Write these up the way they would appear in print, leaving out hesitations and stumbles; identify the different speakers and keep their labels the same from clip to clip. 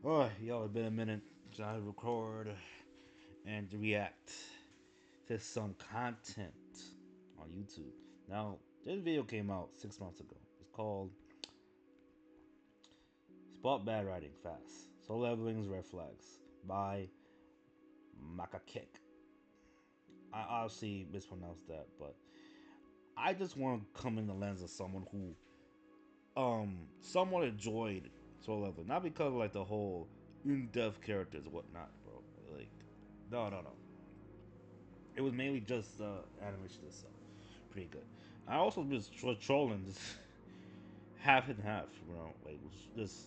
Speaker 1: Oh, yo, it's been a minute since I record and react to some content on YouTube. Now, this video came out 6 months ago. It's called Spot Bad Writing Fast. Soul Leveling's Red Flags by Makakek. I obviously mispronounced that, but I just want to come in the lens of someone who somewhat enjoyed Soul Leveling. Not because of like the whole in-depth characters and whatnot, bro. Like, no. It was mainly just animation itself. Pretty good. I also was trolling this half and half, like just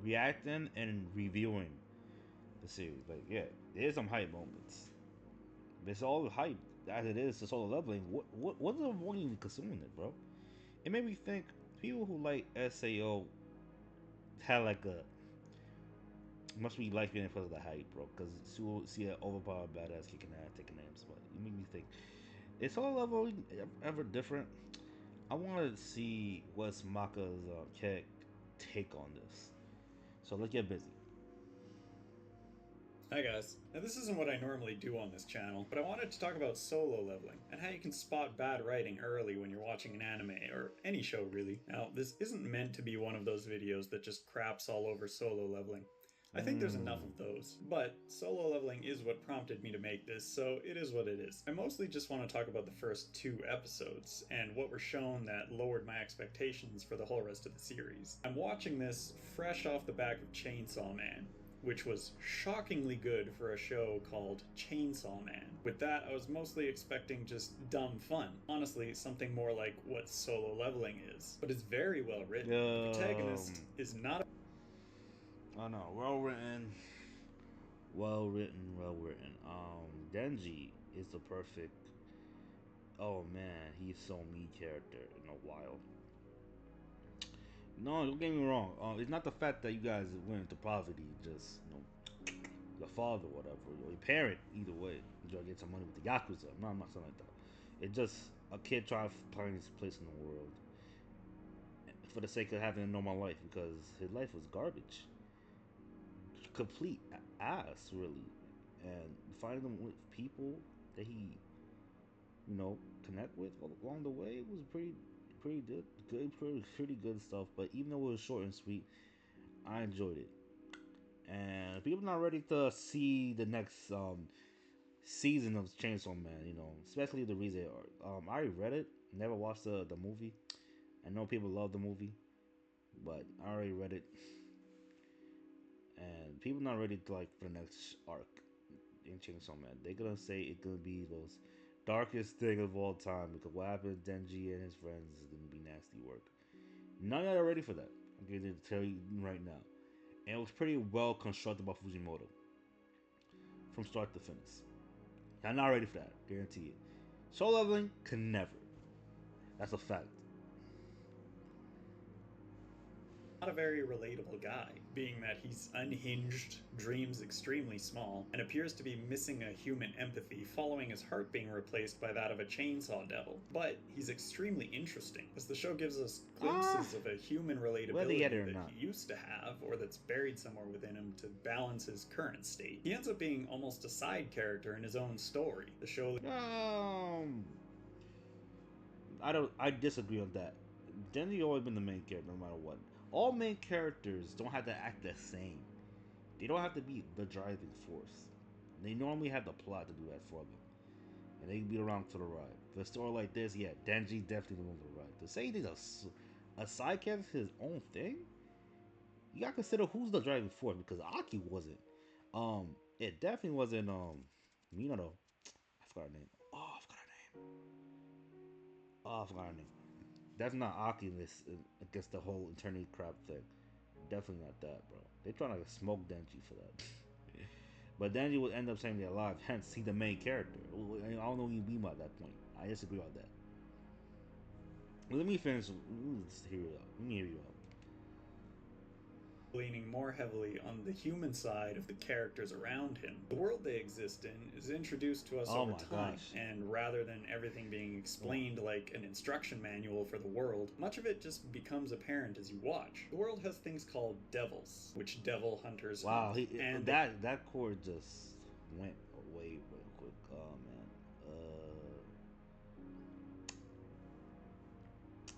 Speaker 1: reacting and reviewing the series. Like, yeah, there's some hype moments. But it's all hype as it is to Solo Leveling. What's the point even consuming it, bro? It made me think people who like SAO had like a must be liking it because of the hype, bro. Because you see an overpowered badass kicking ass, taking names, but it made me think: is Solo Leveling ever different? I want to see what's Maka's take on this. So let's get busy.
Speaker 2: Hi guys. Now this isn't what I normally do on this channel, but I wanted to talk about solo leveling and how you can spot bad writing early when you're watching an anime or any show really. Now this isn't meant to be one of those videos that just craps all over solo leveling. I think there's enough
Speaker 1: Mm.
Speaker 2: of those, but solo leveling is what prompted me to make this, so it is what it is. I mostly just want to talk about the first 2 episodes and what were shown that lowered my expectations for the whole rest of the series. I'm watching this fresh off the back of Chainsaw Man, which was shockingly good for a show called Chainsaw Man. With that, I was mostly expecting just dumb fun. Honestly, something more like what solo leveling is. But it's very well written. The protagonist
Speaker 1: Um,
Speaker 2: is not
Speaker 1: I know, well written, well written. Denji is the perfect. Oh man, he's so me character in a while. No, don't get me wrong. It's not the fact that you guys went into poverty, just your father, whatever, or your parent, either way, you try to get some money with the yakuza. No, I'm not saying like that. It's just a kid trying to find his place in the world for the sake of having a normal life because his life was garbage, complete ass, really. And finding them with people that he, connect with along the way was pretty good, pretty good stuff. But even though it was short and sweet, I enjoyed it. And people not ready to see the next season of Chainsaw Man, especially the reason. I already read it, never watched the movie. I know people love the movie, but I already read it, and people not ready to like for the next arc in Chainsaw Man. They're gonna say it's gonna be those darkest thing of all time because what happened to Denji and his friends is gonna be nasty work. None of y'all are ready for that. I'm going to tell you right now. And it was pretty well constructed by Fujimoto from start to finish. Y'all not ready for that, guarantee it. Soul leveling can never. That's a fact.
Speaker 2: a very relatable guy, being that he's unhinged, dreams extremely small, and appears to be missing a human empathy following his heart being replaced by that of a chainsaw devil. But he's extremely interesting, as the show gives us
Speaker 1: Ah,
Speaker 2: glimpses of a human
Speaker 1: whether you get it
Speaker 2: relatability
Speaker 1: or
Speaker 2: that
Speaker 1: not.
Speaker 2: he used to have, or that's buried somewhere within him to balance his current state. He ends up being almost a side character in his own story. The show
Speaker 1: Um, I don't. I disagree on that. Denji always been the main character, no matter what. All main characters don't have to act the same. They don't have to be the driving force. They normally have the plot to do that for them, and they can be around for the ride. For a story like this, yeah, Denji definitely along for the ride. To say he's a side character, his own thing, you gotta consider who's the driving force because Aki wasn't. It definitely wasn't. Minato. I forgot her name. Oh, I forgot her name. Oh, I forgot her name. That's not Aki in this against the whole eternity crap thing. Definitely not that, bro. They trying to smoke Denji for that. But Denji would end up saying they're alive, hence he the main character. I don't know what you mean by that point. I disagree on that. Let me finish. Let's hear it out. Let me hear you out.
Speaker 2: leaning more heavily on the human side of the characters around him. The world they exist in is introduced to us over time, and rather than everything being explained like an instruction manual for the world, much of it just becomes apparent as you watch. The world has things called devils, which devil hunters hunt.
Speaker 1: And that chord just went away real quick. Oh man.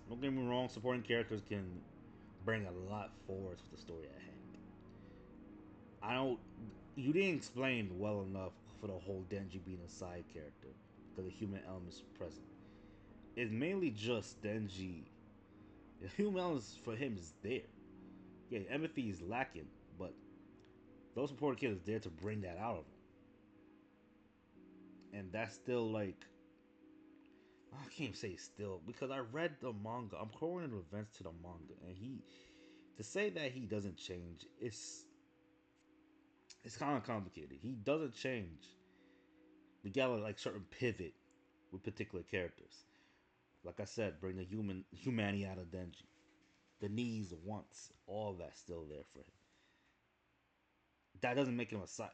Speaker 1: Don't get me wrong, supporting characters can bring a lot forward to the story at hand. I don't. You didn't explain well enough for the whole Denji being a side character because the human element is present. It's mainly just Denji. The human element for him is there. Yeah, empathy is lacking, but those supporting characters there to bring that out of him, and that's still like I can't say still because I read the manga. I'm quoting the events to the manga, and he to say that he doesn't change, it's kind of complicated. He doesn't change. We got like certain pivot with particular characters. Like I said, bring the humanity out of Denji. The needs, the wants, all that's still there for him. That doesn't make him a side.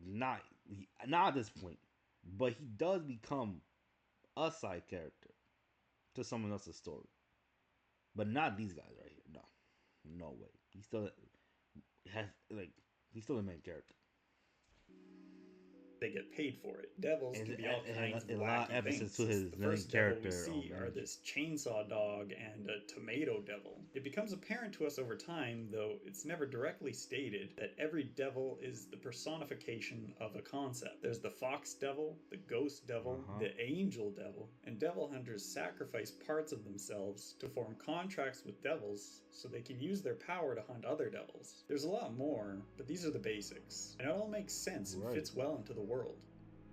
Speaker 1: Not not at this point, but he does become a side character to someone else's story. But not these guys right here. No, no way. He still has like he's still the main character.
Speaker 2: They get paid for it. Devils can be all kinds of
Speaker 1: a
Speaker 2: wacky
Speaker 1: lot of emphasis
Speaker 2: things.
Speaker 1: to his
Speaker 2: The
Speaker 1: main
Speaker 2: first devil we
Speaker 1: character.
Speaker 2: see are this chainsaw dog and a tomato devil. It becomes apparent to us over time, though it's never directly stated, that every devil is the personification of a concept. There's the fox devil, the ghost devil, the angel devil, and devil hunters sacrifice parts of themselves to form contracts with devils so they can use their power to hunt other devils. There's a lot more, but these are the basics. And it all makes sense and fits well into the world.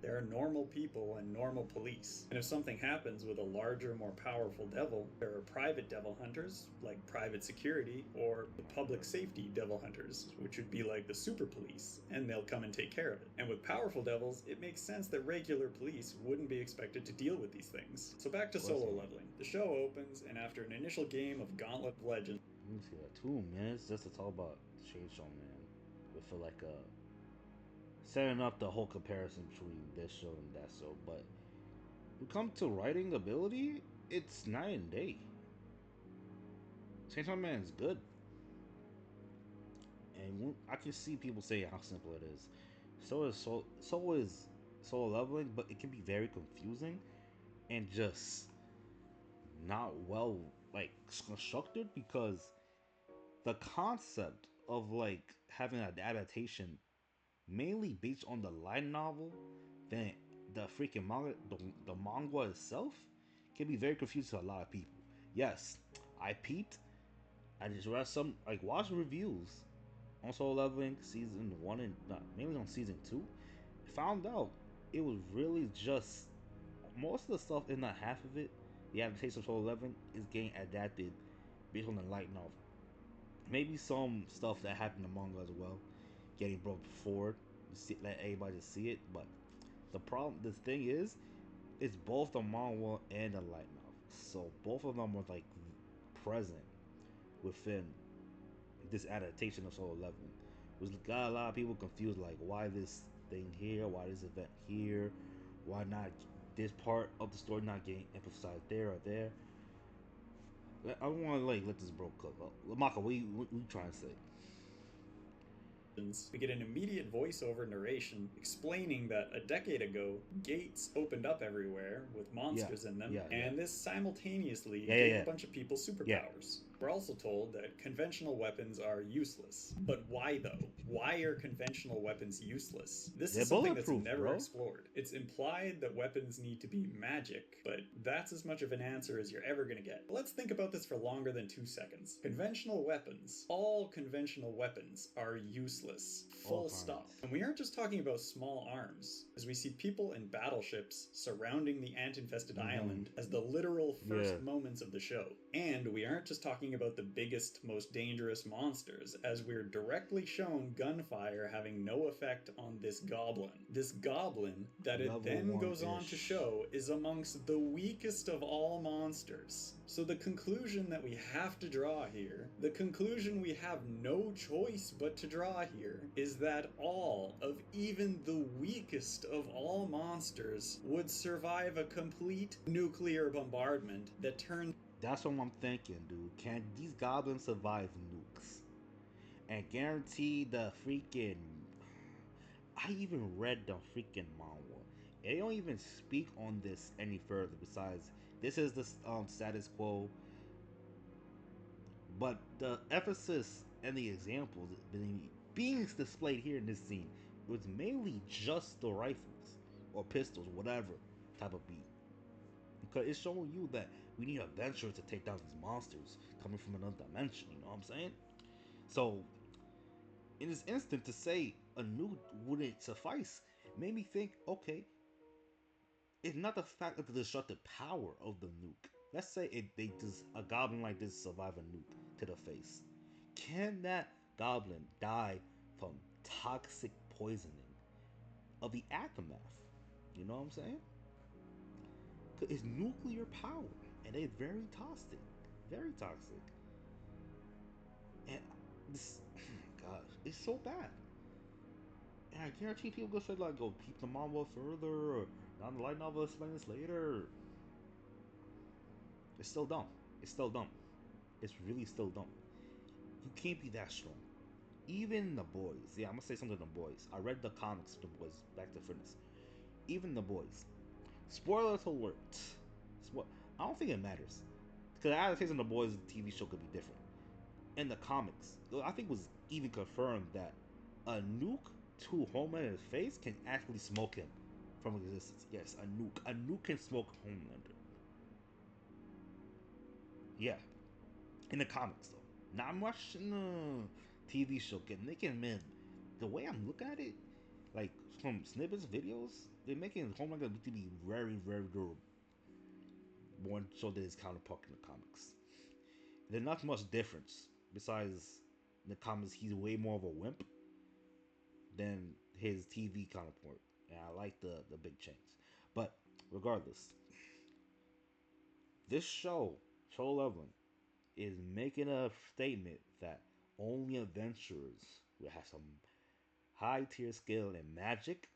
Speaker 2: There are normal people and normal police. And if something happens with a larger, more powerful devil, there are private devil hunters, like private security, or the public safety devil hunters, which would be like the super police, and they'll come and take care of it. And with powerful devils, it makes sense that regular police wouldn't be expected to deal with these things. So back to solo leveling. The show opens, and after an initial game of Gauntlet of Legends...
Speaker 1: Let me see that. 2 minutes just to talk about Chainsaw Man. It feel like setting up the whole comparison between this show and that show, but when it comes to writing ability, it's night and day. Chainsaw Man is good, and I can see people say how simple it is. So is solo leveling, but it can be very confusing and just not well like constructed because the concept of like having an adaptation mainly based on the light novel than the freaking manga, the manga itself can be very confusing to a lot of people. Yes, I peeped. I just read some like watched reviews on Solo Leveling season 1 and mainly on season 2. Found out it was really just most of the stuff in that half of it. The adaptation of Solo Leveling is getting adapted based on the light novel. Maybe some stuff that happened in manga as well getting brought forward, let everybody see it. But the thing is, it's both the manga and the light novel, so both of them were like present within this adaptation of Solo Leveling, which got a lot of people confused. Like, why this thing here? Why this event here? Why not this part of the story not getting emphasized there or there? I don't want to like let this bro cook. Maka, what you trying to say?
Speaker 2: We get an immediate voiceover narration explaining that a decade ago, gates opened up everywhere with monsters in them, and this simultaneously gave a bunch of people superpowers. We're also told that conventional weapons are useless. But why though? Why are conventional weapons useless? This is something that's never explored. It's implied that weapons need to be magic, but that's as much of an answer as you're ever gonna get. Let's think about this for longer than 2 seconds. Conventional weapons, all conventional weapons, are useless. Full stop. And we aren't just talking about small arms, as we see people in battleships surrounding the ant-infested island as the literal first moments of the show. And we aren't just talking talking about the biggest, most dangerous monsters, as we're directly shown gunfire having no effect on this goblin. This goblin, that it
Speaker 1: Level
Speaker 2: then goes
Speaker 1: 1-ish.
Speaker 2: on to show, is amongst the weakest of all monsters. So the conclusion that we have to draw here, the conclusion we have no choice but to draw here, is that all of even the weakest of all monsters would survive a complete nuclear bombardment that turns.
Speaker 1: That's what I'm thinking, dude. Can these goblins survive nukes? And guarantee the freaking. I even read the freaking manga. They don't even speak on this any further. Besides, this is the status quo. But the emphasis and the examples being displayed here in this scene was mainly just the rifles or pistols, whatever type of beat. Because it's showing you that we need adventurers to take down these monsters coming from another dimension. You know what I'm saying? So, in this instant, to say a nuke wouldn't suffice made me think, okay, it's not the fact of the destructive power of the nuke. Let's say they just a goblin like this survive a nuke to the face. Can that goblin die from toxic poisoning of the aftermath? You know what I'm saying? Cause it's nuclear power, and they're very toxic, very toxic. And this, oh my gosh, it's so bad. And I guarantee people gonna say like, "Go keep the manga further," or "Down the light novel, explain this later." It's still dumb. It's still dumb. It's really still dumb. You can't be that strong. Even the boys. Yeah, I'm gonna say something to the boys. I read the comics of the boys. Back to fitness. Even the boys. Spoiler alert. I don't think it matters. Because the adaptation of the boys TV show could be different. In the comics, I think it was even confirmed that a nuke to Homelander's face can actually smoke him from existence. Yes, a nuke. A nuke can smoke Homelander. Yeah, in the comics though. Not much in the TV show. Can man, the way I'm looking at it, like from snippets, videos, they're making Homelander look to be very, very durable. More so than his counterpart in the comics. There's not much difference. Besides, in the comics, he's way more of a wimp than his TV counterpart. And I like the big change. But regardless, this show Leveling, is making a statement that only adventurers will have some high tier skill and magic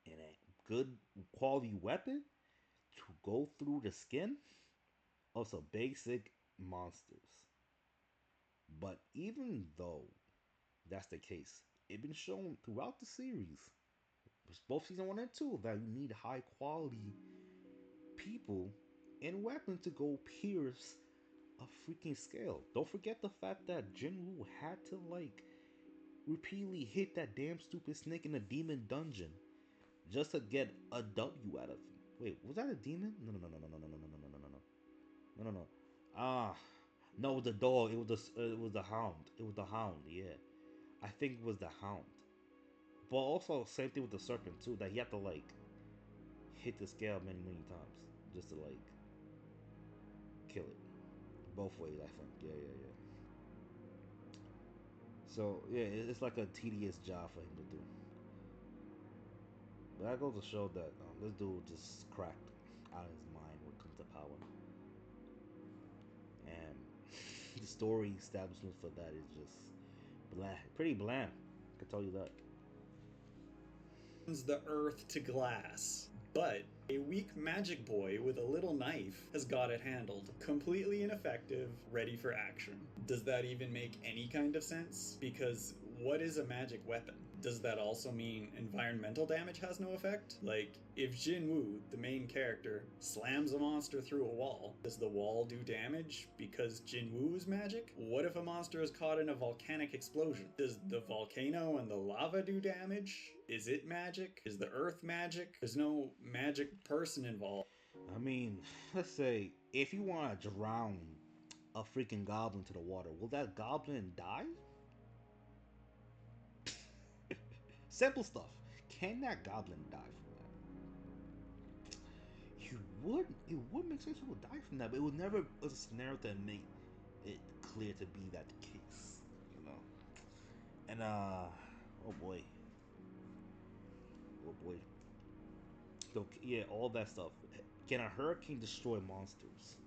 Speaker 1: and a good quality weapon to go through the skin of some basic monsters. But even though that's the case, it's been shown throughout the series, both season 1 and 2, that you need high quality people and weapons to go pierce a freaking scale. Don't forget the fact that Jinwoo had to like repeatedly hit that damn stupid snake in the demon dungeon just to get a W out of him. Wait, was that a demon? No, no, no, no, no, no, no, no, no, no, no, no, no, no, no. Ah, no, it was the dog. It was the hound. It was the hound. Yeah, I think it was the hound. But also, same thing with the serpent too. That he had to like hit the scale many, many times just to like kill it. Both ways, I think. Yeah, yeah, yeah. So yeah, it's like a tedious job for him to do. But that goes to show that this dude just cracked out of his mind when it comes to power. And the story establishment for that is just bland, pretty bland. I can tell you that.
Speaker 2: The earth to glass. But a weak magic boy with a little knife has got it handled. Completely ineffective, ready for action. Does that even make any kind of sense? Because what is a magic weapon? Does that also mean environmental damage has no effect? Like, if Jinwoo, the main character, slams a monster through a wall, does the wall do damage because Jinwoo is magic? What if a monster is caught in a volcanic explosion? Does the volcano and the lava do damage? Is it magic? Is the earth magic? There's no magic person involved.
Speaker 1: I mean, let's say if you want to drown a freaking goblin to the water, will that goblin die? Simple stuff. Can that goblin die from that? It would make sense he would die from that, but it was never a scenario that made it clear to be that case, you know. And oh boy, oh boy. So yeah, all that stuff. Can a hurricane destroy monsters?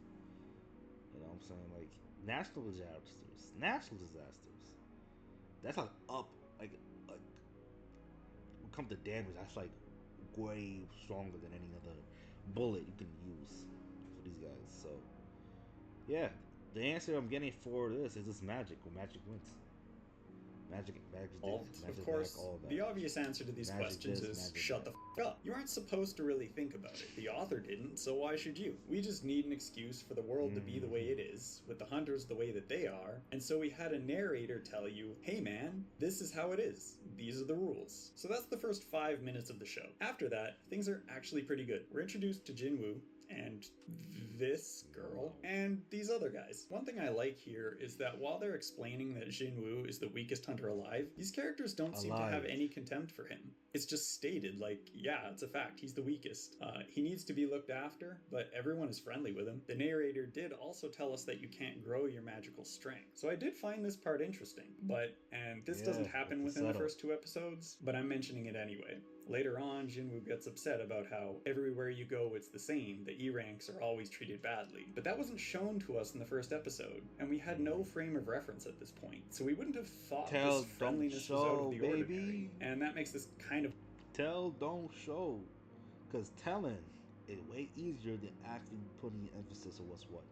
Speaker 1: You know what I'm saying? Like natural disasters. That's like up, like when it comes to damage, that's like way stronger than any other bullet you can use for these guys. So yeah, the answer I'm getting for this is just magic. Or magic wins. Magic this,
Speaker 2: Of
Speaker 1: magic back,
Speaker 2: course,
Speaker 1: all that.
Speaker 2: the obvious answer to these
Speaker 1: Magic
Speaker 2: questions
Speaker 1: this,
Speaker 2: is
Speaker 1: magic
Speaker 2: shut
Speaker 1: that.
Speaker 2: the up. You aren't supposed to really think about it. The author didn't, so why should you? We just need an excuse for the world to be the way it is, with the hunters the way that they are, and so we had a narrator tell you, hey man, this is how it is. These are the rules. So that's the first 5 minutes of the show. After that, things are actually pretty good. We're introduced to Jinwoo, and this girl, and these other guys. One thing I like here is that while they're explaining that Jinwoo is the weakest hunter alive, these characters don't seem to have any contempt for him. It's just stated like, yeah, it's a fact, he's the weakest. He needs to be looked after, but everyone is friendly with him. The narrator did also tell us that you can't grow your magical strength. So I did find this part interesting, and this doesn't happen within the first 2 episodes, but I'm mentioning it anyway. Later on, Jinwoo gets upset about how everywhere you go it's the same, the E-ranks are always treated badly. But that wasn't shown to us in the first episode, and we had no frame of reference at this point, so we wouldn't have thought this friendliness was out of the ordinary. And that makes this kind of...
Speaker 1: Tell, don't show. Because telling is way easier than actually putting emphasis on what's what.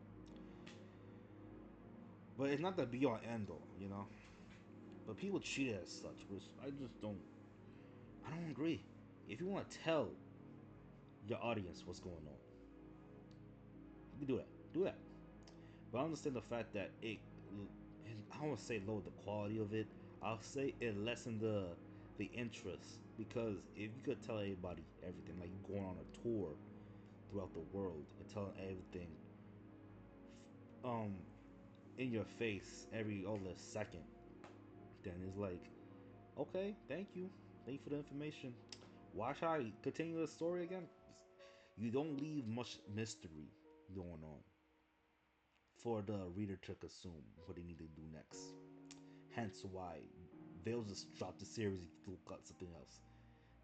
Speaker 1: But it's not the be all end all, you know? But people treat it as such, which I just don't... I don't agree. If you want to tell your audience what's going on, you can do that. Do that. But I understand the fact that I don't want to say lower the quality of it. I'll say it lessened the interest, because if you could tell everybody everything, like you going on a tour throughout the world and telling everything um in your face every other second, then it's like, okay, thank you for the information. Why should I continue the story again? You don't leave much mystery going on for the reader to consume what they need to do next. Hence why they'll just drop the series and cut something else.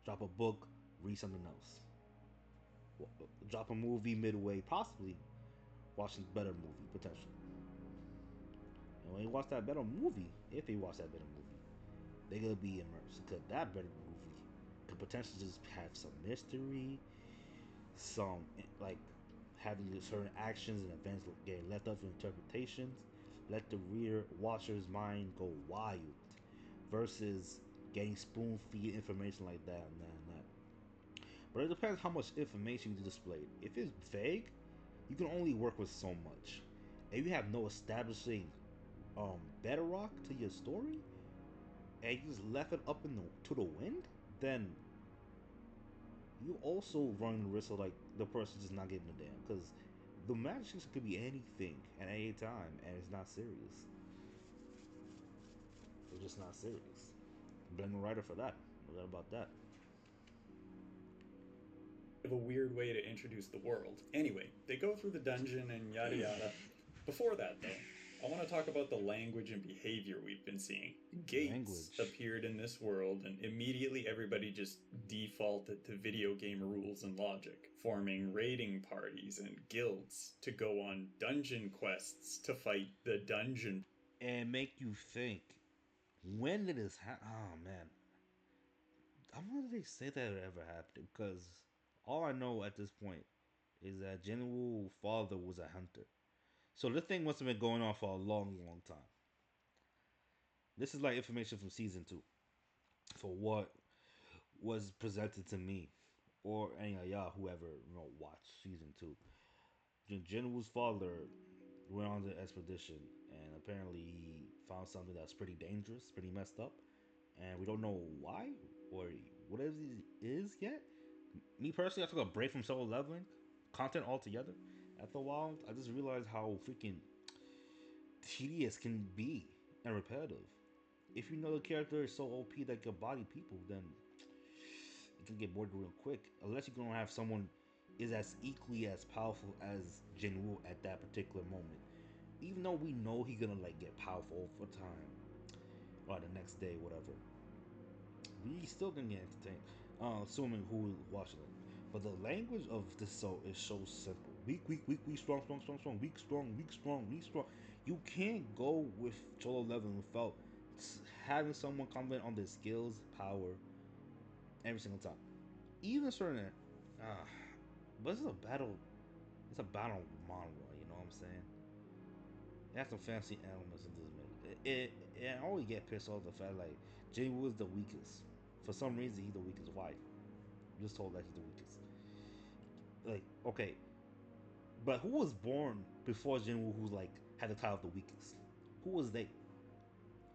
Speaker 1: Drop a book, read something else. Drop a movie midway, possibly watching a better movie, potentially. And when you watch that better movie, if they watch that better movie, they're gonna be immersed. Because that better movie could potentially just have some mystery, some like having certain actions and events getting left up for interpretations. Let the reader, watcher's mind go wild, versus getting spoon feed information like that and that and that. But it depends how much information you display. If it's vague, you can only work with so much. If you have no establishing bedrock to your story, and you just left it up to the wind, then you also run the risk of like the person just not getting a damn, because the magic could be anything at any time, and it's not serious. It's just not serious. Blame the writer for that. No doubt about that.
Speaker 2: a weird way to introduce the world. Anyway, they go through the dungeon and yada yada. Before that, though, I want to talk about the language and behavior we've been seeing. Gates appeared in this world, and immediately everybody just defaulted to video game rules and logic, forming raiding parties and guilds to go on dungeon quests to fight the dungeon.
Speaker 1: And make you think, when did this happen? Oh man, I wonder if they say that it ever happened, because all I know at this point is that Jinwoo's father was a hunter. So this thing must have been going on for a long, long time. This is like information from season 2, for what was presented to me, or any of y'all whoever watched season 2. Jinwoo's father went on the expedition, and apparently he found something that's pretty dangerous, pretty messed up, and we don't know why or what it is yet. Me personally, I took a break from solo leveling content altogether. After a while, I just realized how freaking tedious can be and repetitive. If you know the character is so OP that can body people, then it can get bored real quick. Unless you're gonna have someone is as equally as powerful as Jinwoo at that particular moment. even though we know he's gonna like get powerful over time or the next day, whatever, we still gonna get entertained. Assuming who is watching it. But the language of this show is so simple. Weak, weak, weak, weak, strong, strong, strong, strong, weak, strong, weak, strong, weak, strong. You can't go with Cholo 11 without having someone comment on their skills, power, every single time. Even certain, uh, but it's a battle. It's a battle manga. You know what I'm saying? It has some fancy elements in this movie. I always get pissed off the fact like Jinwoo is the weakest. For some reason, he's the weakest. Why? I'm just told that he's the weakest. Like, okay, but who was born before Jinwoo who's like had the title of the weakest? Who was they?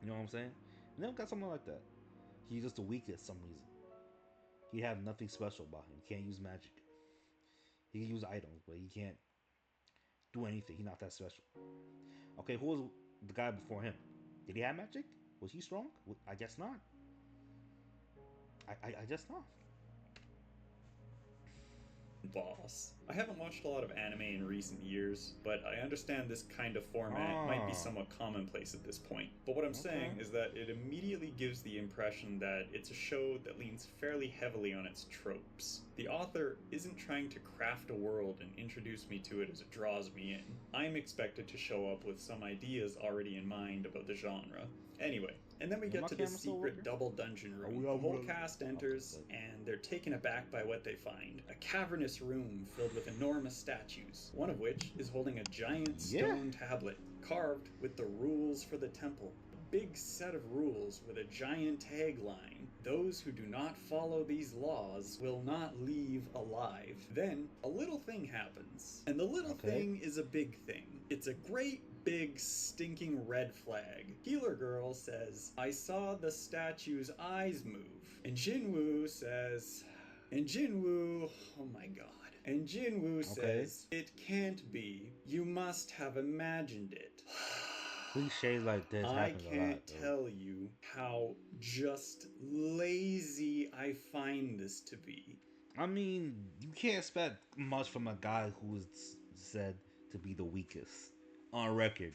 Speaker 1: You know what I'm saying? Never got something like that. He's just the weakest some reason. He have nothing special about him. He can't use magic. He can use items, but he can't do anything. He's not that special. Okay, who was the guy before him? Did he have magic? Was he strong? I guess not. I guess not.
Speaker 2: Boss. I haven't watched a lot of anime in recent years, but I understand this kind of format might be somewhat commonplace at this point. But what I'm saying is that it immediately gives the impression that it's a show that leans fairly heavily on its tropes. The author isn't trying to craft a world and introduce me to it as it draws me in. I'm expected to show up with some ideas already in mind about the genre. Anyway, and then we get to this secret double dungeon room. The whole cast enters, and they're taken aback by what they find. A cavernous room filled with enormous statues, one of which is holding a giant stone tablet carved with the rules for the temple. A big set of rules with a giant tagline. Those who do not follow these laws will not leave alive. Then, a little thing happens. And the little thing is a big thing. It's a great big stinking red flag. Healer Girl says, I saw the statue's eyes move. And Jinwoo says, oh my god. And Jinwoo says, it can't be. You must have imagined it.
Speaker 1: Cliches like this
Speaker 2: I
Speaker 1: happen a lot.
Speaker 2: can't tell you how just lazy I find this to be.
Speaker 1: I mean, you can't expect much from a guy who is said to be the weakest on record,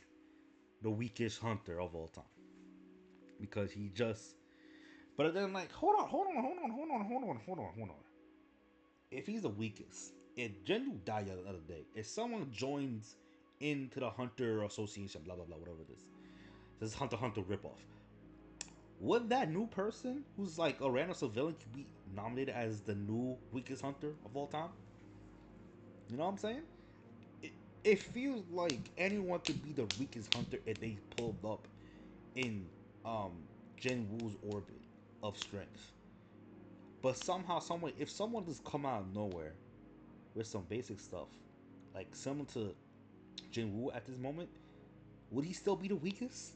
Speaker 1: the weakest hunter of all time, because he just. But then, like, hold on. If he's the weakest, if Jinwoo died the other day, if someone joins into the Hunter Association, blah blah blah, whatever it is, this is Hunter ripoff. Would that new person, who's like a random civilian, be nominated as the new weakest hunter of all time? You know what I'm saying? It feels like anyone could be the weakest hunter if they pulled up in Jinwoo's orbit of strength. But somehow, someway, if someone just come out of nowhere with some basic stuff, like similar to Jinwoo at this moment, would he still be the weakest?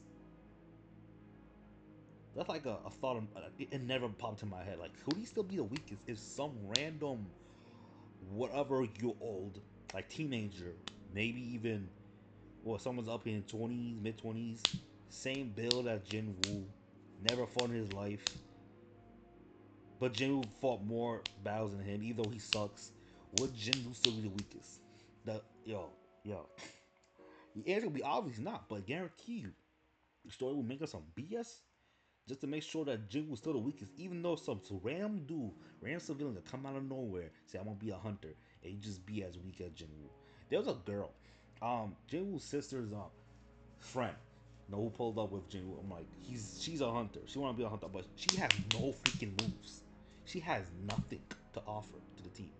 Speaker 1: That's like a thought. It never popped in my head. Like, would he still be the weakest if some random, whatever you're old, like teenager, maybe even, well, someone's up in 20s, mid 20s, same build as Jinwoo, never fought in his life, but Jinwoo fought more battles than him, even though he sucks. Would Jinwoo still be the weakest? Yo. The answer will be obviously not, but I guarantee you, the story will make us some BS just to make sure that Jinwoo was still the weakest, even though some random dude, random civilian that come out of nowhere, say, I'm gonna be a hunter, and you just be as weak as Jinwoo. There was a girl, Jinwoo's sister's friend, who pulled up with Jinwoo. I'm like, she's a hunter. She wanna be a hunter, but she has no freaking moves. She has nothing to offer to the team.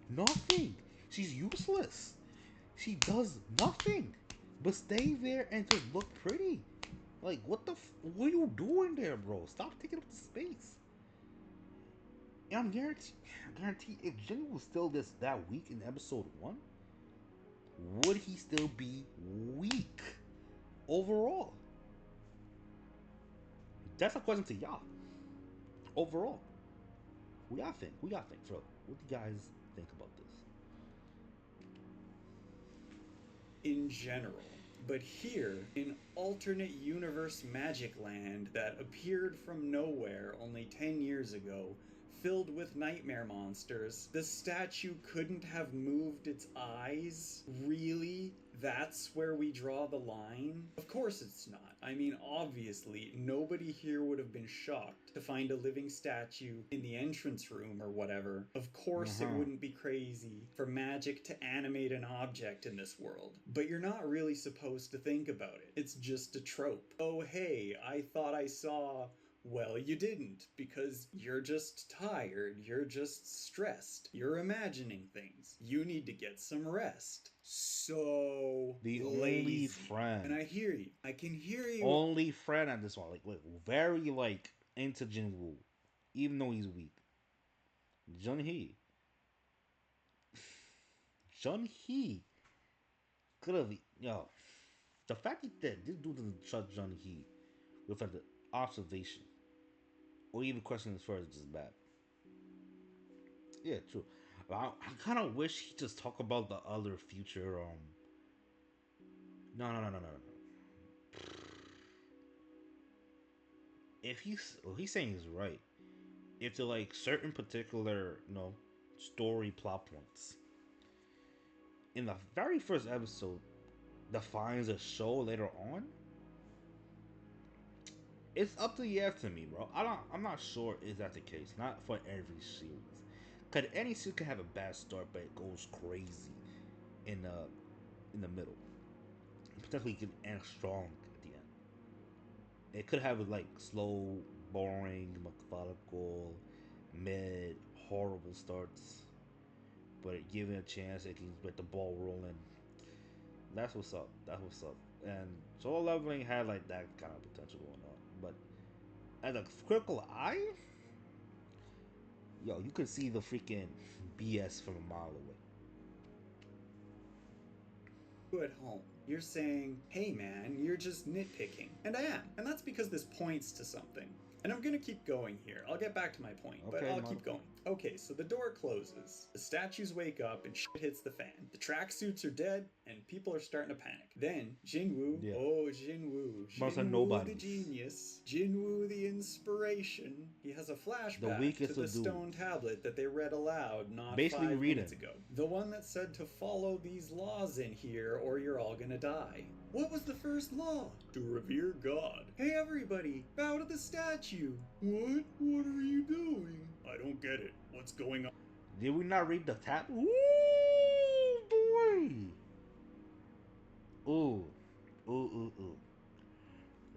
Speaker 1: Nothing. She's useless. She does nothing but stay there and just look pretty. Like, what are you doing there, bro? Stop taking up the space. And I'm guarantee if Jimmy was still that weak in episode 1, would he still be weak overall? That's a question to y'all. Overall, who y'all think? Bro? What do you guys think about this?
Speaker 2: In general. But here, in alternate universe magic land that appeared from nowhere only 10 years ago, filled with nightmare monsters, the statue couldn't have moved its eyes? Really? That's where we draw the line? Of course it's not. I mean, obviously, nobody here would have been shocked to find a living statue in the entrance room or whatever. Of course, it wouldn't be crazy for magic to animate an object in this world. But you're not really supposed to think about it. It's just a trope. Oh, hey, I thought I saw. Well, you didn't, because you're just tired, you're just stressed, you're imagining things. You need to get some rest. So
Speaker 1: The
Speaker 2: lazy.
Speaker 1: only friend.
Speaker 2: And I hear you. I can hear you.
Speaker 1: Only friend at this one. Like very into Jinwoo. Even though he's weak. Jun-hee. Jun-hee could have, yo. The fact that this dude doesn't trust Jun-hee with like the observation or even questioning his first is just bad. Yeah, true. I kind of wish he just talk about the other future. No. If he's saying is right. If there like certain particular story plot points in the very first episode defines a show later on, it's up to the F to me, bro. I'm not sure is that the case. Not for every series. Cause any series can have a bad start, but it goes crazy in the middle. Potentially can end strong at the end. It could have like slow, boring, methodical, mid, horrible starts. But given a chance, it can get the ball rolling. That's what's up. That's what's up. And Solo Leveling had like that kind of potential going on. But as a critical eye, yo, you could see the freaking BS from a mile away.
Speaker 2: At home. You're saying, hey man, you're just nitpicking. And I am. And that's because this points to something. And I'm gonna keep going here. I'll get back to my point, but I'll keep going. Okay, so the door closes, the statues wake up, and shit hits the fan. The tracksuits are dead, and people are starting to panic. Then, Jinwoo, Jinwoo the genius, Jinwoo the inspiration, he has a flashback to the stone tablet that they read aloud not basically 5 minutes ago. The one that said to follow these laws in here, or you're all gonna die. What was the first law? To revere God. Hey everybody, bow to the statue. What? What are you doing? I don't get it. What's going on?
Speaker 1: Did we not read the tab? Ooh, boy. Ooh.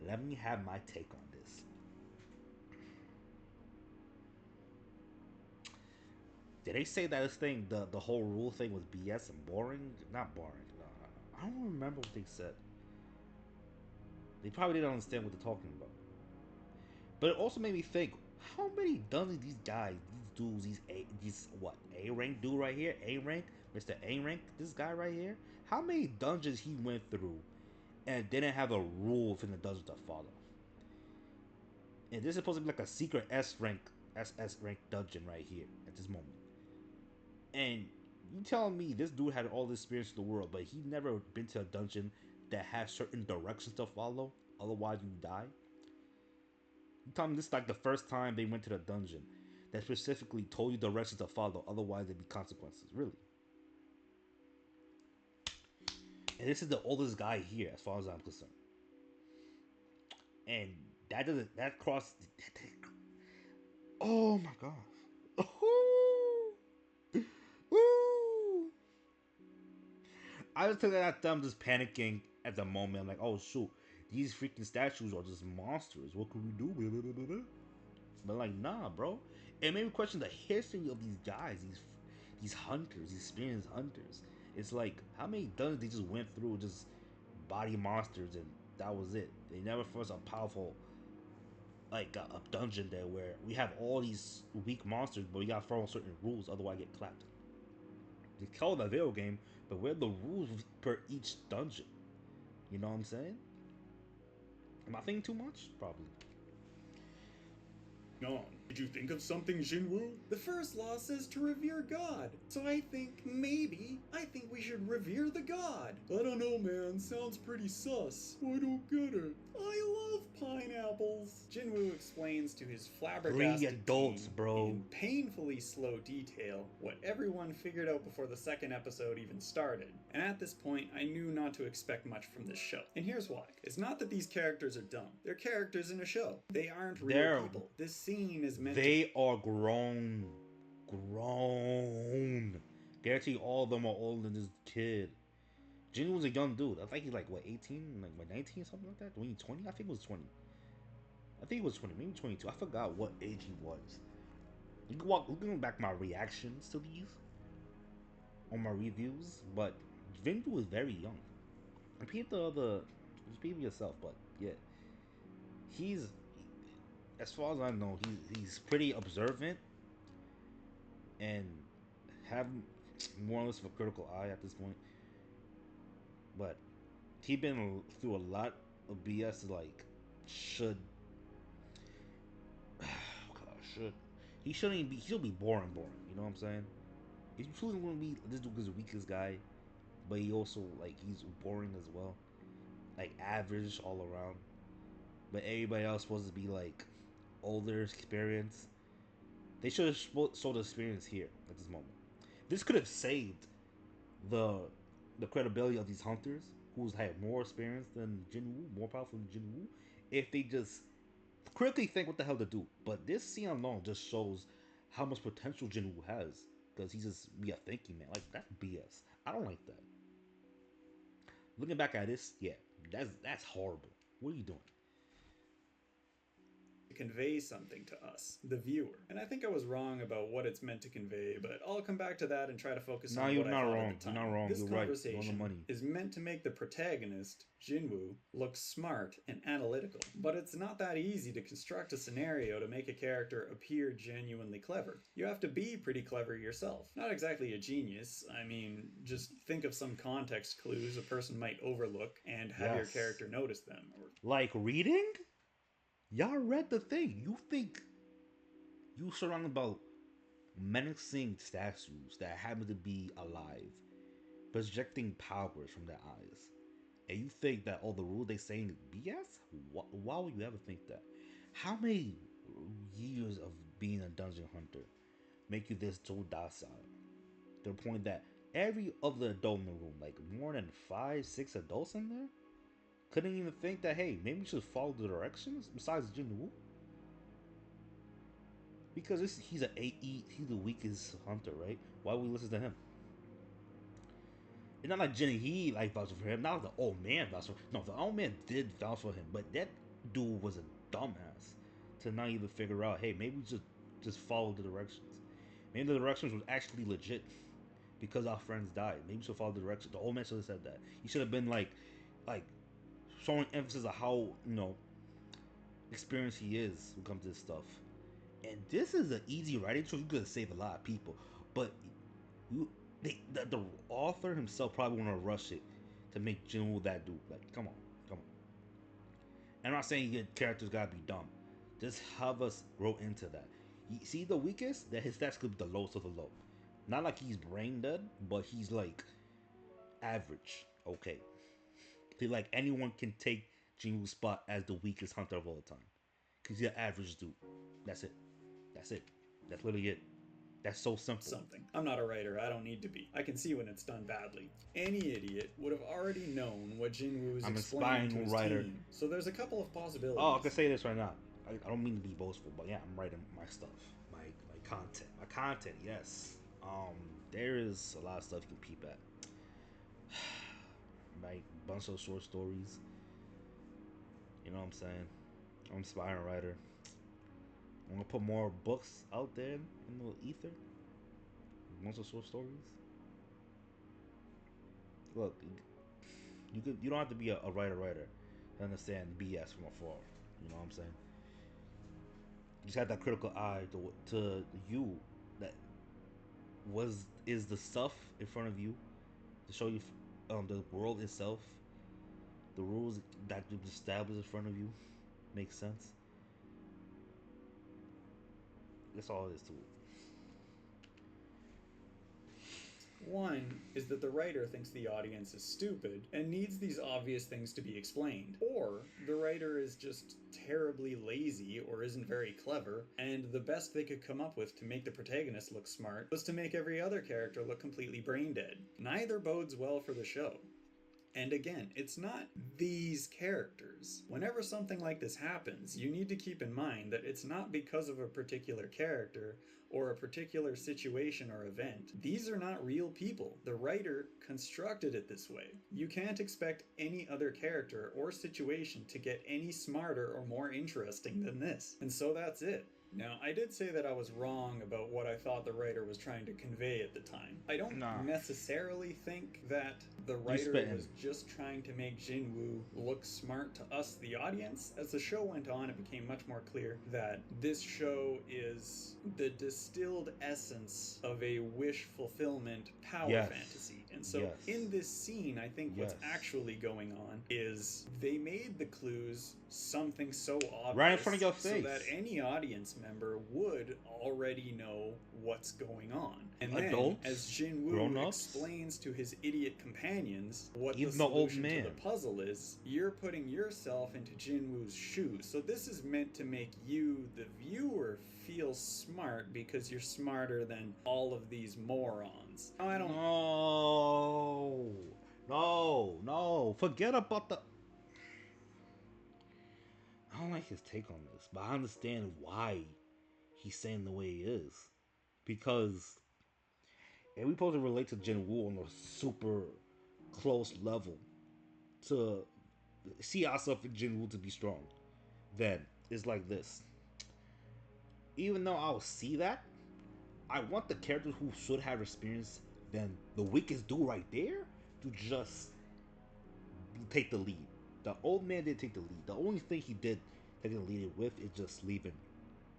Speaker 1: Let me have my take on this. Did they say that this thing, the whole rule thing was BS and boring? Not boring. No. I don't remember what they said. They probably didn't understand what they're talking about. But it also made me think, how many dungeons these guys, these dudes, these A rank dude right here, A rank, Mr. A rank, this guy right here, how many dungeons he went through and didn't have a rule within the dungeon to follow? And this is supposed to be like a secret SS rank dungeon right here at this moment. And you telling me this dude had all the experience in the world, but he never been to a dungeon that has certain directions to follow, otherwise you die? You tell me this is like the first time they went to the dungeon that specifically told you directions to follow, otherwise there'd be consequences. Really. And this is the oldest guy here, as far as I'm concerned. And that cross. Oh my god. Ooh. I just took at them just panicking at the moment. I'm like, oh shoot, these freaking statues are just monsters. What can we do? But like, nah, bro. It made me question the history of these guys, these hunters, these experienced hunters. It's like, how many dungeons they just went through, just body monsters, and that was it. They never forced a powerful, like a dungeon there where we have all these weak monsters, but we gotta follow certain rules, otherwise get clapped. They call it a video game, but where are the rules per each dungeon? You know what I'm saying? Am I thinking too much? Probably.
Speaker 2: On. Did you think of something, Jinwoo? The first law says to revere God. So I think we should revere the God. I don't know, man. Sounds pretty sus. I don't get it. I love pineapples. Jinwoo explains to his flabbergasted
Speaker 1: 3 adults,
Speaker 2: team
Speaker 1: bro.
Speaker 2: in painfully slow detail what everyone figured out before the second episode even started. And at this point, I knew not to expect much from this show. And here's why. It's not that these characters are dumb. They're characters in a show. They aren't real people. This scene is meant
Speaker 1: They are grown. Grown. Guarantee all of them are older than this kid. Jin was a young dude. I think he's like, what, 18? Like, what, 19? Something like that? 20? I think it was 20. I think it was 20. Maybe 22. I forgot what age he was. You can walk, looking back my reactions to these on my reviews, but Vindu was very young. Repeat repeat yourself, but yeah. He's, as far as I know, he's pretty observant and have more or less of a critical eye at this point. But he been through a lot of BS. Like, should should he shouldn't be? He'll be boring. You know what I'm saying? If you truly want to be this dude is the weakest guy, but he also like he's boring as well, like average all around. But everybody else supposed to be like older, experienced. They should have showed the experience here at this moment. This could have saved the the credibility of these hunters who's had more experience than Jinwoo, more powerful than Jinwoo, if they just critically think what the hell to do. But this scene alone just shows how much potential Jinwoo has. Because he's just be a thinking man. Like, that's BS. I don't like that. Looking back at this, yeah, that's horrible. What are you doing?
Speaker 2: convey something to us, the viewer. And I think I was wrong about what it's meant to convey, but I'll come back to that and try to focus on what I thought at the time.
Speaker 1: You're not wrong.
Speaker 2: This
Speaker 1: You're
Speaker 2: conversation
Speaker 1: right.
Speaker 2: is meant to make the protagonist, Jinwoo, look smart and analytical. But it's not that easy to construct a scenario to make a character appear genuinely clever. You have to be pretty clever yourself. Not exactly a genius. I mean, just think of some context clues a person might overlook and have your character notice them.
Speaker 1: Like reading? Y'all read the thing. You think you surrounded about menacing statues that happen to be alive, projecting powers from their eyes, and you think that all the rules they saying is BS? Why would you ever think that? How many years of being a dungeon hunter make you this so docile? To the point that every other adult in the room, like more than 5, 6 adults in there, couldn't even think that, hey, maybe we should follow the directions besides Jinwoo? Because he's he's the weakest hunter, right? Why would we listen to him? It's not like Jenny he like vouched for him. Not the old man vouched for him. No, the old man did vouch for him, but that dude was a dumbass to not even figure out, hey, maybe we just follow the directions. Maybe the directions was actually legit because our friends died. Maybe we should follow the directions. The old man should have said that. He should have been like showing emphasis on how, experienced he is when it comes to this stuff. And this is an easy writing show. You could save a lot of people, but the author himself probably want to rush it to make Jinwoo that dude. Like, come on. And I'm not saying your characters gotta be dumb. Just have us grow into that. You see, the weakest that his stats could be the lowest of the low. Not like he's brain dead, but he's like average. Okay, like anyone can take Jinwoo's spot as the weakest hunter of all time. Cause he's an average dude. That's it. That's literally it. That's so simple.
Speaker 2: I'm not a writer. I don't need to be. I can see when it's done badly. Any idiot would have already known what Jinwoo is explaining to his team. So there's a couple of possibilities.
Speaker 1: Oh, I can say this right now. I don't mean to be boastful, but yeah, I'm writing my stuff, my content, Yes. There is a lot of stuff you can peep at. Like bunch of short stories. You know what I'm saying? I'm an aspiring writer. I'm gonna put more books out there in the ether. A bunch of short stories. Look, you don't have to be a writer to understand BS from afar. You know what I'm saying? You just have that critical eye to you that is the stuff in front of you to show you the world itself, the rules that you've established in front of you, makes sense. That's all it is to it.
Speaker 2: One is that the writer thinks the audience is stupid and needs these obvious things to be explained. Or the writer is just terribly lazy or isn't very clever, and the best they could come up with to make the protagonist look smart was to make every other character look completely brain dead. Neither bodes well for the show. And again, it's not these characters. Whenever something like this happens, you need to keep in mind that it's not because of a particular character or a particular situation or event. These are not real people. The writer constructed it this way. You can't expect any other character or situation to get any smarter or more interesting than this. And so that's it. Now, I did say that I was wrong about what I thought the writer was trying to convey at the time. I don't necessarily think that the writer was just trying to make Jinwoo look smart to us, the audience. As the show went on, it became much more clear that this show is the distilled essence of a wish fulfillment power fantasy. And so in this scene, I think what's actually going on is they made the clues something so obvious
Speaker 1: right in front of your face,
Speaker 2: so that any audience member would already know what's going on. And
Speaker 1: adults,
Speaker 2: then, as Jinwoo explains to his idiot companions what
Speaker 1: even
Speaker 2: the solution to the puzzle is, you're putting yourself into Jinwoo's shoes. So this is meant to make you, the viewer, feel smart because you're smarter than all of these morons. Now, I don't...
Speaker 1: No. Forget about the... I don't like his take on this, but I understand why he's saying the way he is. Because if we supposed to relate to Jinwoo on a super close level to see ourselves in Jinwoo to be strong, then it's like this. Even though I'll see that, I want the characters who should have experience than the weakest dude right there to just take the lead. The old man did take the lead. The only thing he did taking the lead with is just leaving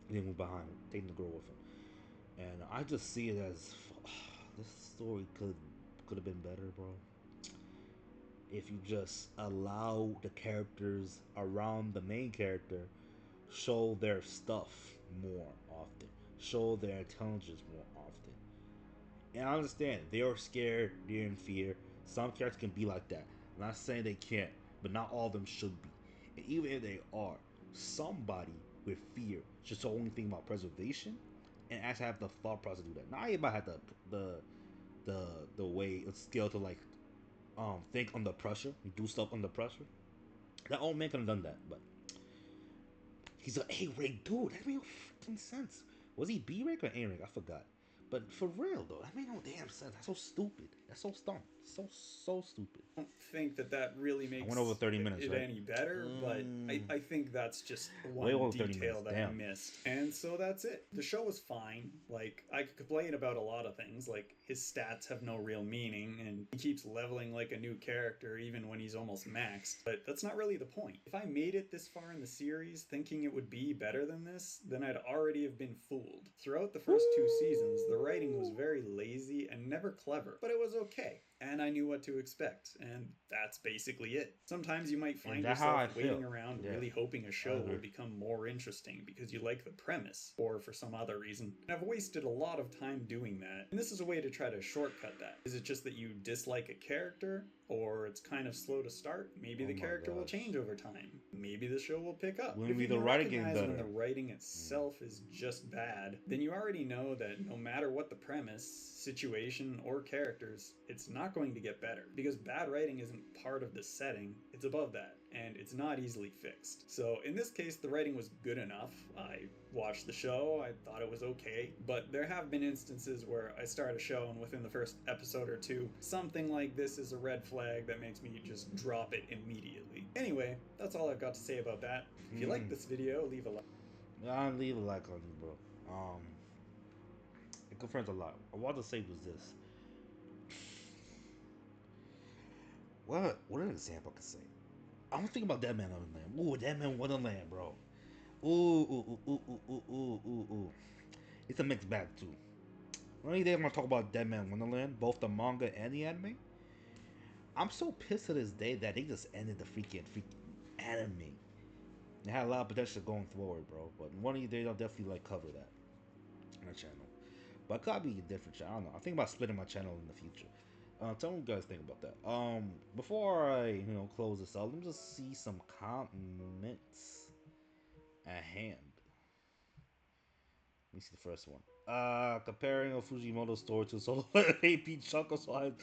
Speaker 1: him behind, taking the girl with him. And I just see it as this story could have been better, bro. If you just allow the characters around the main character show their stuff more often, show their intelligence more often. And I understand they are scared, they're in fear. Some characters can be like that. I'm not saying they can't, but not all of them should be. And even if they are, somebody with fear should only think about preservation and actually have the thought process to do that. Not everybody have the way of skill to like think under pressure, do stuff under pressure. That old man could have done that, but he's an A-rank dude. That made no fucking sense. Was he B-rank or A-rank? I forgot. But for real though, that made no damn sense. That's so stupid. That's so dumb. So stupid.
Speaker 2: I don't think that really makes
Speaker 1: I went over 30 minutes,
Speaker 2: it
Speaker 1: right?
Speaker 2: any better, but I think that's just one detail that I missed. And so that's it. The show was fine. Like, I could complain about a lot of things, like his stats have no real meaning, and he keeps leveling like a new character even when he's almost maxed. But that's not really the point. If I made it this far in the series thinking it would be better than this, then I'd already have been fooled. Throughout the first 2 seasons, the writing was very lazy and never clever, but it was okay. And I knew what to expect, and that's basically it. Sometimes you might find yourself waiting around really hoping a show will become more interesting because you like the premise, or for some other reason. And I've wasted a lot of time doing that, and this is a way to try to shortcut that. Is it just that you dislike a character, or it's kind of slow to start? Maybe the character will change over time. Maybe the show will pick up. If you recognize when the writing itself is just bad, then you already know that no matter what the premise, situation, or characters, it's not going to get better. Because bad writing isn't part of the setting, it's above that, and it's not easily fixed. So in this case, the writing was good enough. I watched the show, I thought it was okay, but there have been instances where I start a show and within the first episode or 2, something like this is a red flag that makes me just drop it immediately. Anyway, that's all I've got to say about that. If you like this video, leave a like.
Speaker 1: I'll leave a like on it, bro. It confirms a lot. I want to say was this. What an example I could say. I was thinking about Dead Man Wonderland. Ooh, Dead Man Wonderland, bro. Ooh. It's a mixed bag too. Only day I'm gonna talk about Dead Man Wonderland, both the manga and the anime. I'm so pissed to this day that they just ended the freaking anime. They had a lot of potential going forward, bro. But one of these days I'll definitely like cover that. my channel. But it could be a different channel. I don't know. I'm thinking about splitting my channel in the future. Tell me what you guys think about that. Before I close this out, let me just see some comments at hand. Let me see the first one. Comparing a Fujimoto story to solo AP Choco Slide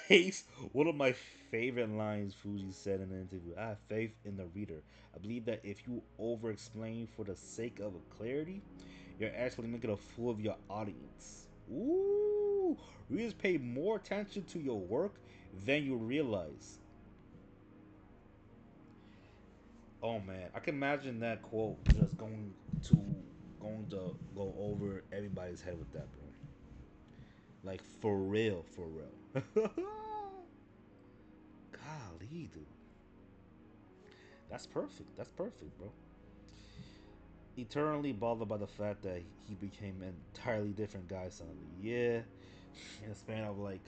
Speaker 1: Pace. One of my favorite lines Fuji said in an interview. I have faith in the reader. I believe that if you over explain for the sake of clarity, you're actually making a fool of your audience. Ooh, readers pay more attention to your work than you realize. Oh man, I can imagine that quote just going to go over everybody's head with that, bro. Like for real, for real. Golly, dude, that's perfect. That's perfect, bro. Eternally bothered by the fact that he became an entirely different guy suddenly. Yeah, in a span of like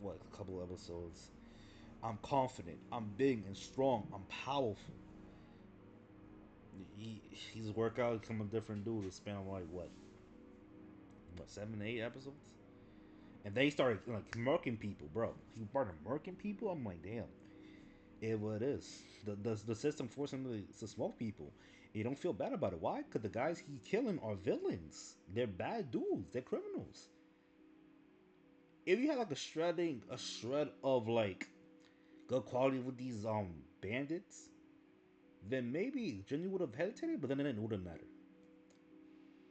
Speaker 1: what, a couple episodes. I'm confident. I'm big and strong. I'm powerful. He's worked out, become a different dude. A span of like what 7, 8 episodes, and they started like murking people, bro. He started murking people. I'm like, damn. It what it is. The system forcing him to smoke people. You don't feel bad about it. Why? Because the guys he killing are villains. They're bad dudes. They're criminals. If you had like a shred of like good quality with these bandits, then maybe Jenny would have hesitated, but then it wouldn't matter.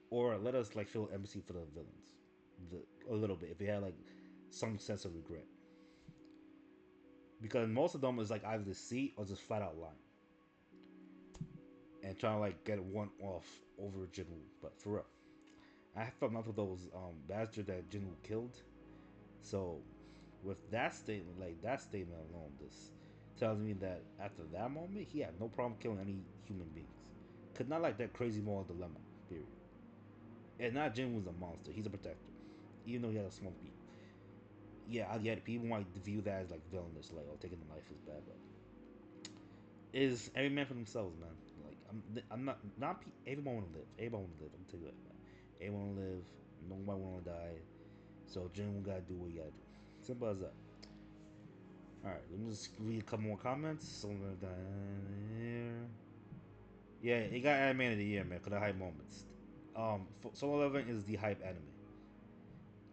Speaker 1: Or let us like feel empathy for the villains, a little bit if they had like some sense of regret, because most of them is like either deceit or just flat out lying and trying to like get one off over Jinwoo. But for real, I felt enough of those bastards that Jinwoo killed. So with that statement, like that statement alone, this tells me that after that moment, he had no problem killing any human beings. Cause not like that crazy moral dilemma. Period. And not Jinwoo's a monster. He's a protector, even though he had a smoke people. Yeah, I get it. People might view that as like villainous, like, oh, taking the life is bad, but is every man for themselves, man. Like I'm not everyone want to live. Everyone want to live. I'm tell you that. Man. Everyone want to live. Nobody want to die. So Jim gotta do what you gotta do. Simple as that. All right, let me just read a couple more comments. Something down here. Yeah, it got anime of the year, man. Cause the hype moments. Solo Leveling is the hype anime.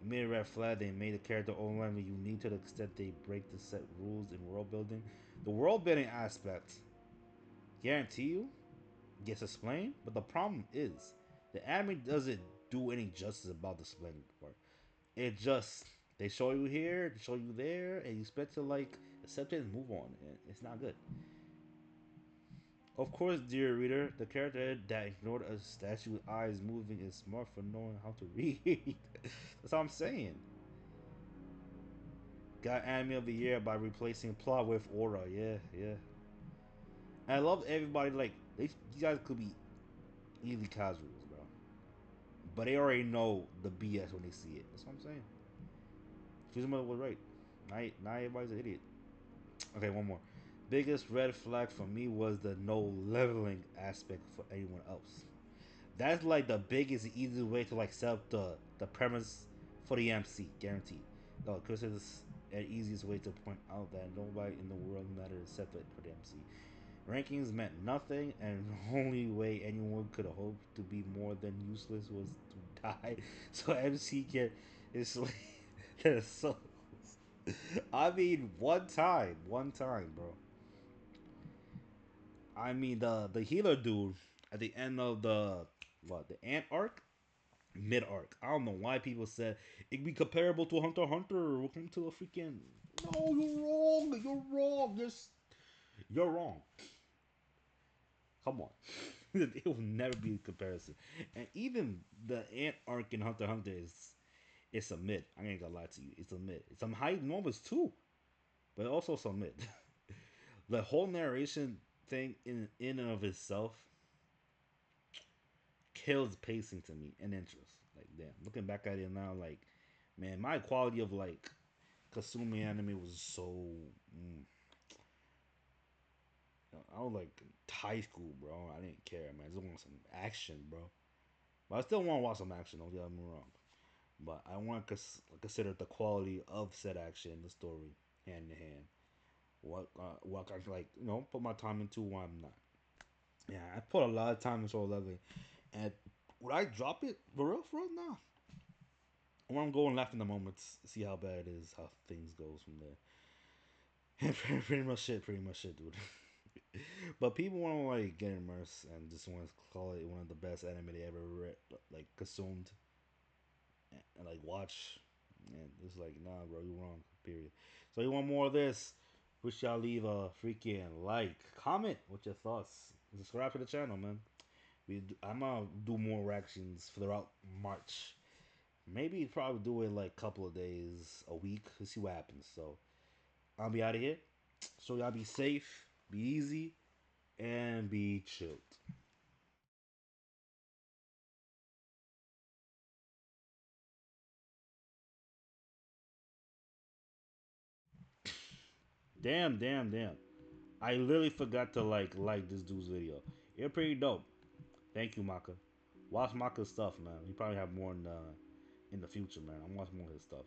Speaker 1: Made a red flag. They made the character only unique to the extent they break the set rules in world building. The world building aspect, guarantee you, gets explained. But the problem is, the anime doesn't do any justice about the explaining part. It just they show you here, they show you there, and you expect to like accept it and move on. And it's not good. Of course, dear reader, the character that ignored a statue with eyes moving is smart for knowing how to read. That's all I'm saying. Got anime of the year by replacing plot with aura. Yeah, yeah. And I love everybody. Like these guys could be easy casuals, bro. But they already know the BS when they see it. That's what I'm saying. Fusima was right. Not everybody's an idiot. Okay, one more. Biggest red flag for me was the no leveling aspect for anyone else. That's like the biggest, easy way to like set up the premise for the MC, guaranteed. No, because it's the easiest way to point out that nobody in the world matters except for the MC. Rankings meant nothing, and the only way anyone could hope to be more than useless was to die. So MC can it's like that's so. I mean, one time, bro. I mean, the healer dude at the end of the ant arc, mid arc. I don't know why people said it'd be comparable to Hunter x Hunter. Welcome to a freaking. No, you're wrong. You're wrong. You're wrong. Come on. It will never be a comparison. And even the ant arc in Hunter x Hunter is it's a mid. I ain't gonna lie to you. It's a mid. It's some high moments too, but also some mid. The whole narration thing in and of itself kills pacing to me and interest. Like damn, looking back at it now, like man, my quality of like consuming anime was so. Mm, I was like high school, bro. I didn't care, man. I just want some action, bro. But I still want to watch some action. Don't get me wrong. But I want to consider the quality of said action, the story, hand in hand. What I can like, put my time into, what I'm not. Yeah, I put a lot of time into Solo Leveling, and would I drop it for real? Nah. I want to go and laugh in the moments, see how bad it is, how things goes from there. Pretty much shit, dude. But people want to like get immersed and just want to call it one of the best anime they ever like consumed and like watch. And it's like, nah, bro, you wrong. Period. So you want more of this? Wish y'all leave a freaking like, comment with your thoughts, subscribe to the channel, man. I'm gonna do more reactions throughout March. Maybe probably do it like a couple of days, a week. Let's see what happens. So I'll be out of here. So y'all be safe, be easy, and be chilled. Damn. I literally forgot to like this dude's video. It's pretty dope. Thank you, Maka. Watch Maka's stuff, man. He probably have more in the future, man. I'm watching more of his stuff.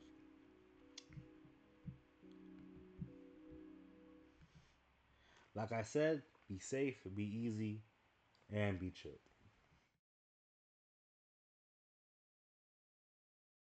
Speaker 1: Like I said, be safe, be easy, and be chill.